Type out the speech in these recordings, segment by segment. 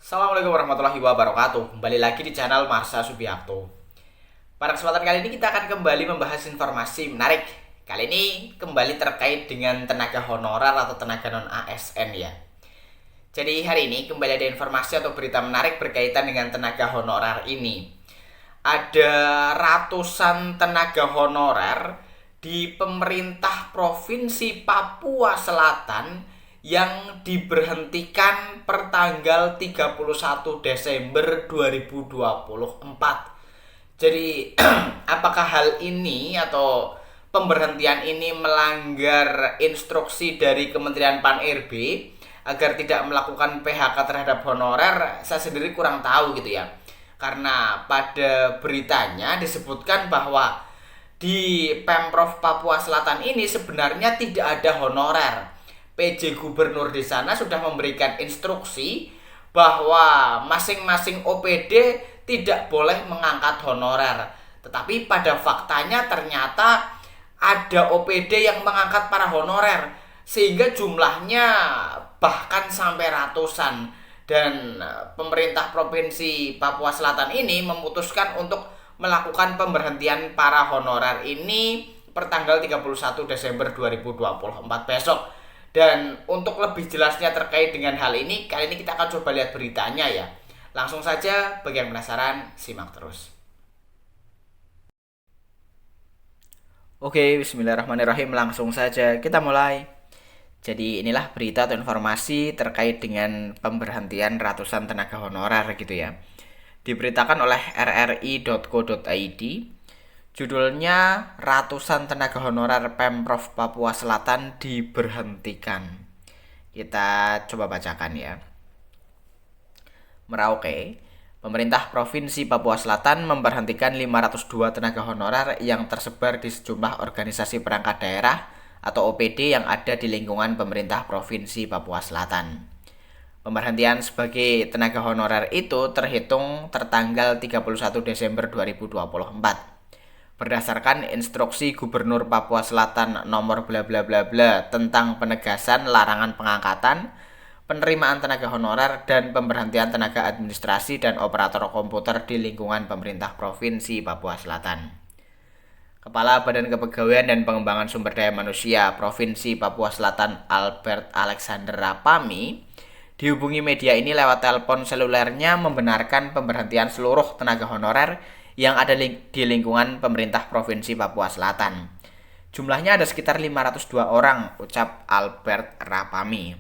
Assalamualaikum warahmatullahi wabarakatuh. Kembali lagi di channel Marsha Subiakto. Pada kesempatan kali ini kita akan kembali membahas informasi menarik. Kali ini kembali terkait dengan tenaga honorer atau tenaga non ASN ya. Jadi hari ini kembali ada informasi atau berita menarik berkaitan dengan tenaga honorer ini. Ada ratusan tenaga honorer di pemerintah Provinsi Papua Selatan yang diberhentikan per tanggal 31 Desember 2024. Jadi apakah hal ini atau pemberhentian ini melanggar instruksi dari Kementerian Pan-RB agar tidak melakukan PHK terhadap honorer? Saya sendiri kurang tahu gitu ya. Karena pada beritanya disebutkan bahwa di Pemprov Papua Selatan ini sebenarnya tidak ada honorer. PJ Gubernur di sana sudah memberikan instruksi bahwa masing-masing OPD tidak boleh mengangkat honorer. Tetapi pada faktanya ternyata ada OPD yang mengangkat para honorer sehingga jumlahnya bahkan sampai ratusan. Dan pemerintah Provinsi Papua Selatan ini memutuskan untuk melakukan pemberhentian para honorer ini per tanggal 31 Desember 2024 besok. Dan untuk lebih jelasnya terkait dengan hal ini, kali ini kita akan coba lihat beritanya ya. Langsung saja, bagi yang penasaran, simak terus. Oke, bismillahirrahmanirrahim, langsung saja kita mulai. Jadi inilah berita atau informasi terkait dengan pemberhentian ratusan tenaga honorer gitu ya. Diberitakan oleh rri.co.id. Judulnya, ratusan tenaga honorer Pemprov Papua Selatan diberhentikan. Kita coba bacakan ya. Merauke, pemerintah Provinsi Papua Selatan memberhentikan 502 tenaga honorer yang tersebar di sejumlah organisasi perangkat daerah atau OPD yang ada di lingkungan pemerintah Provinsi Papua Selatan. Pemberhentian sebagai tenaga honorer itu terhitung tertanggal 31 Desember 2024. Berdasarkan instruksi Gubernur Papua Selatan nomor bla bla bla bla tentang penegasan larangan pengangkatan, penerimaan tenaga honorer dan pemberhentian tenaga administrasi dan operator komputer di lingkungan pemerintah Provinsi Papua Selatan. Kepala Badan Kepegawaian dan Pengembangan Sumber Daya Manusia Provinsi Papua Selatan Albert Alexander Rapami dihubungi media ini lewat telepon selulernya membenarkan pemberhentian seluruh tenaga honorer yang ada di lingkungan pemerintah Provinsi Papua Selatan. Jumlahnya ada sekitar 502 orang, ucap Albert Rapami.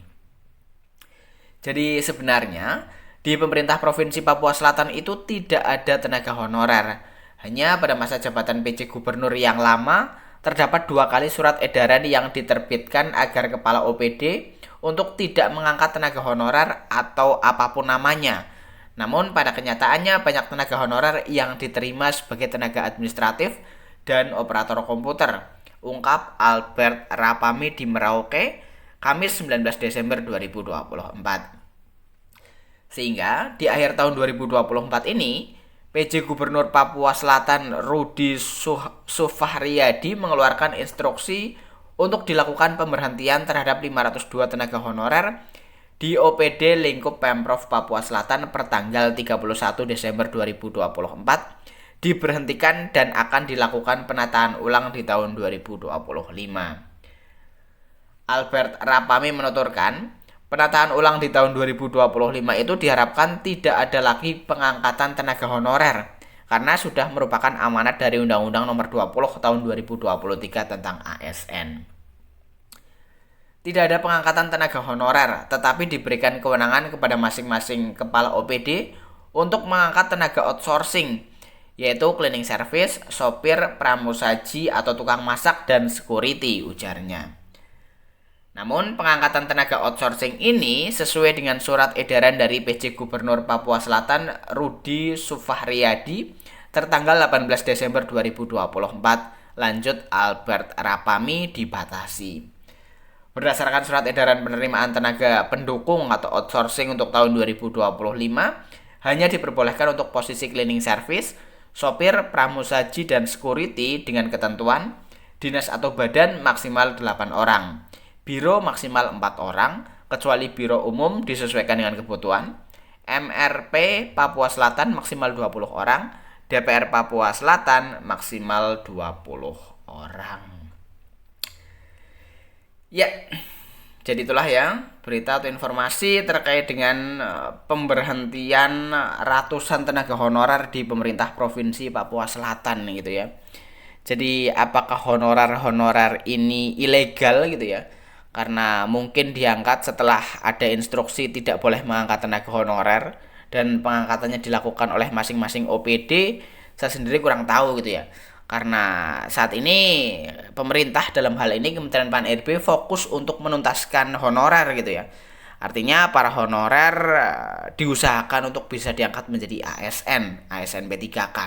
Jadi sebenarnya di pemerintah Provinsi Papua Selatan itu tidak ada tenaga honorer. Hanya pada masa jabatan PJ Gubernur yang lama terdapat 2 kali surat edaran yang diterbitkan agar kepala OPD untuk tidak mengangkat tenaga honorer atau apapun namanya. Namun pada kenyataannya banyak tenaga honorer yang diterima sebagai tenaga administratif dan operator komputer, ungkap Albert Rapami di Merauke, Kamis 19 Desember 2024. Sehingga di akhir tahun 2024 ini, PJ Gubernur Papua Selatan Rudi Sufahriadi mengeluarkan instruksi untuk dilakukan pemberhentian terhadap 502 tenaga honorer di OPD lingkup Pemprov Papua Selatan per tanggal 31 Desember 2024 diberhentikan dan akan dilakukan penataan ulang di tahun 2025. Albert Rapami menuturkan, penataan ulang di tahun 2025 itu diharapkan tidak ada lagi pengangkatan tenaga honorer karena sudah merupakan amanat dari Undang-Undang Nomor 20 Tahun 2023 tentang ASN. Tidak ada pengangkatan tenaga honorer, tetapi diberikan kewenangan kepada masing-masing kepala OPD untuk mengangkat tenaga outsourcing, yaitu cleaning service, sopir, pramusaji atau tukang masak, dan security, ujarnya. Namun, pengangkatan tenaga outsourcing ini sesuai dengan surat edaran dari PJ Gubernur Papua Selatan Rudi Sufahriadi tertanggal 18 Desember 2024, lanjut Albert Rapami, dibatasi. Berdasarkan surat edaran penerimaan tenaga pendukung atau outsourcing untuk tahun 2025, hanya diperbolehkan untuk posisi cleaning service, sopir, pramusaji, dan security dengan ketentuan dinas atau badan maksimal 8 orang, biro maksimal 4 orang, kecuali biro umum disesuaikan dengan kebutuhan, MRP Papua Selatan maksimal 20 orang, DPR Papua Selatan maksimal 20 orang. Ya, jadi itulah ya berita atau informasi terkait dengan pemberhentian ratusan tenaga honorer di pemerintah Provinsi Papua Selatan gitu ya. Jadi apakah honorer ini ilegal gitu ya? Karena mungkin diangkat setelah ada instruksi tidak boleh mengangkat tenaga honorer dan pengangkatannya dilakukan oleh masing-masing OPD. Saya sendiri kurang tahu gitu ya. Karena saat ini pemerintah dalam hal ini Kementerian Pan-RB fokus untuk menuntaskan honorer gitu ya. Artinya para honorer diusahakan untuk bisa diangkat menjadi ASN P3K.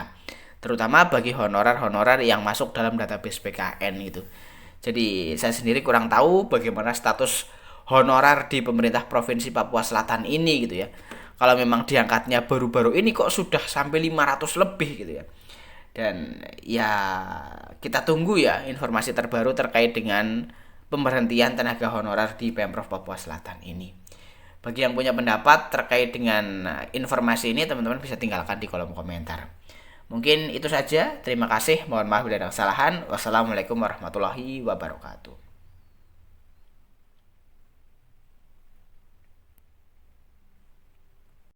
Terutama bagi honorer-honorer yang masuk dalam database BKN gitu. Jadi saya sendiri kurang tahu bagaimana status honorer di pemerintah Provinsi Papua Selatan ini gitu ya. Kalau memang diangkatnya baru-baru ini kok sudah sampai 500 lebih gitu ya. Dan ya kita tunggu ya informasi terbaru terkait dengan pemberhentian tenaga honorer di Pemprov Papua Selatan ini. Bagi yang punya pendapat terkait dengan informasi ini, teman-teman bisa tinggalkan di kolom komentar. Mungkin itu saja. Terima kasih. Mohon maaf bila ada kesalahan. Wassalamualaikum warahmatullahi wabarakatuh.